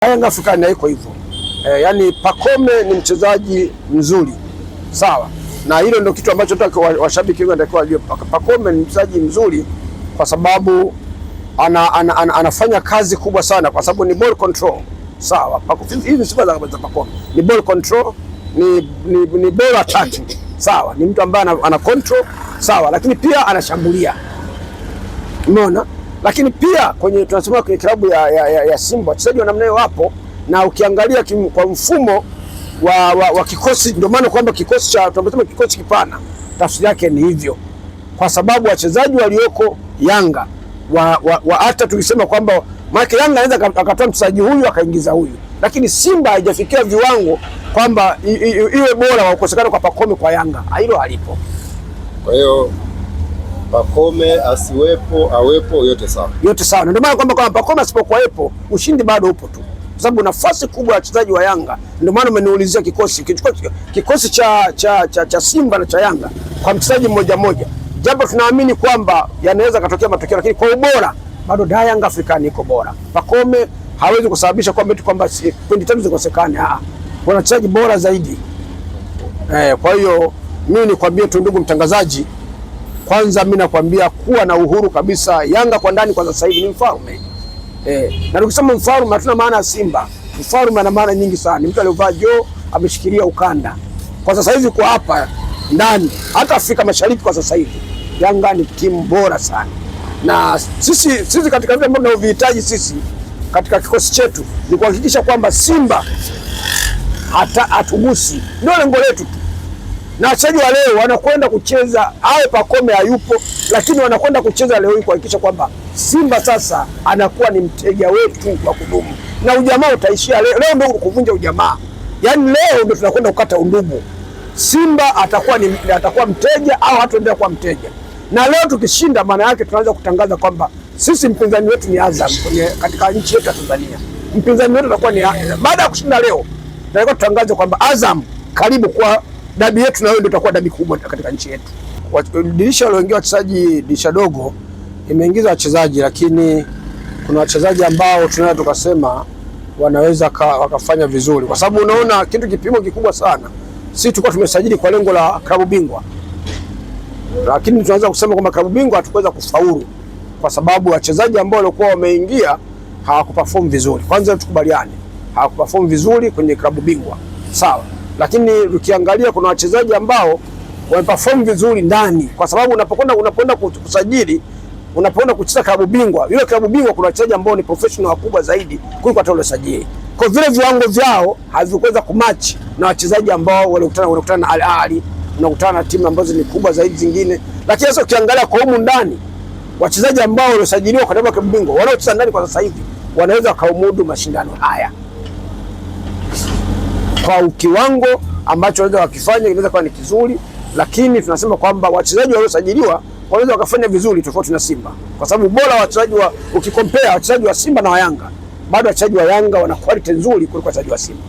Yanga African haiko hivyo. Yani Pacome ni mchezaji mzuri. Sawa. Na hilo ndio kitu ambacho washabiki wengi wanatakiwa wajue. Pacome ni mchezaji mzuri kwa sababu anafanya kazi kubwa sana kwa sababu ni ball control. Sawa. Hizi ni sifa za Pacome. Ni ball control, ni ball attacking. Sawa. Ni mtu ambaye ana control, sawa, lakini pia anashambulia. Umeona? Lakini pia tunasema kwenye klabu ya Simba wachezaji wa namna hiyo wapo, na ukiangalia kwa mfumo wa kikosi, ndio maana kwamba kikosi tunasema kikosi kipana, tafsiri yake ni hivyo, kwa sababu wachezaji walioko Yanga hata tukisema kwamba maana Yanga anaweza akatoa mchezaji huyu akaingiza huyu, lakini Simba haijafikia viwango kwamba iwe bora wa kukosekana kwa Pacome kwa Yanga, hilo halipo. Kwa hiyo Pacome asiwepo awepo, yote sawa, yote sawa. Ndio maana kwamba kama Pacome asipokuwepo ushindi bado upo tu, kwa sababu nafasi kubwa ya wachezaji wa Yanga. Ndio maana umeniulizia kikosi cha Simba na cha Yanga kwa mchezaji mmoja mmoja, japo tunaamini kwamba yanaweza katokea matokeo, lakini kwa ubora bado Yanga African iko bora. Pacome hawezi kusababisha kwamba pointi tatu zikosekane. Kuna wachezaji bora zaidi. Kwa hiyo mimi nikwambie tu ndugu mtangazaji, kwanza mimi nakwambia kuwa na uhuru kabisa. Yanga kwa ndani kwa sasa hivi ni mfalme. Na tukisema mfalme hatuna maana ya Simba. Mfalme ana maana nyingi sana. Ni mtu aliyovaa joo, ameshikilia ukanda. Kwa sasa hivi kwa hapa ndani, hata Afrika Mashariki kwa sasa hivi, Yanga ni timu bora sana. Na sisi katika vile ambavyo tunavihitaji sisi katika kikosi chetu ni kuhakikisha kwamba Simba hatugusi. Ndio lengo letu tu. Na wachezaji wa leo wanakwenda kucheza, awe Pacome hayupo, lakini wanakwenda kucheza leo hii kuhakikisha kwamba Simba sasa anakuwa ni mteja wetu wa kudumu, na ujamaa utaishia leo. Leo ndio kuvunja ujamaa, yaani leo ndio tunakwenda kukata undugu. Simba atakuwa mteja au hataendelea kuwa mteja, na leo tukishinda, maana yake tunaanza kutangaza kwamba sisi mpinzani wetu ni Azam katika nchi yetu ya Tanzania. Mpinzani wetu atakuwa ni baada ya kushinda leo, tunataka tutangaze kwamba Azam karibu kwa dabi yetu, na wewe ndio itakuwa dabi kubwa katika nchi yetu. Dirisha walioingia wachezaji, dirisha dogo imeingiza wachezaji, lakini kuna wachezaji ambao tunaweza tukasema wanaweza wakafanya vizuri, kwa sababu unaona kitu kipimo kikubwa sana. Sisi tulikuwa tumesajili kwa lengo la klabu bingwa, lakini tunaweza kusema kwamba klabu bingwa hatukuweza kufaulu kwa sababu wachezaji ambao walikuwa wameingia hawakuperform vizuri. Kwanza tukubaliane, hawakuperform vizuri kwenye klabu bingwa, sawa. Lakini ukiangalia kuna wachezaji ambao wameperform vizuri ndani, kwa sababu unapoenda kusajili, unapoenda kucheza klabu bingwa, ile klabu bingwa kuna wachezaji ambao ni professional wakubwa zaidi kuliko hata wale sajili. Kwa vile viwango vyao havikuweza kumatch na wachezaji ambao walikutana na Al Ahly, unakutana na timu ambazo ni kubwa zaidi zingine. Lakini sasa ukiangalia kwa humu ndani, wachezaji ambao waliosajiliwa kwa klabu bingwa wanaocheza ndani kwa sasa hivi wanaweza kaumudu mashindano haya kwa kiwango ambacho wanaweza wakifanya, inaweza kuwa ni kizuri. Lakini tunasema kwamba wachezaji waliosajiliwa wanaweza wakafanya vizuri tofauti na Simba, kwa sababu bora wachezaji ukikompea wachezaji wa Simba na wa Yanga, bado wachezaji wa Yanga wana quality nzuri kuliko wachezaji wa Simba.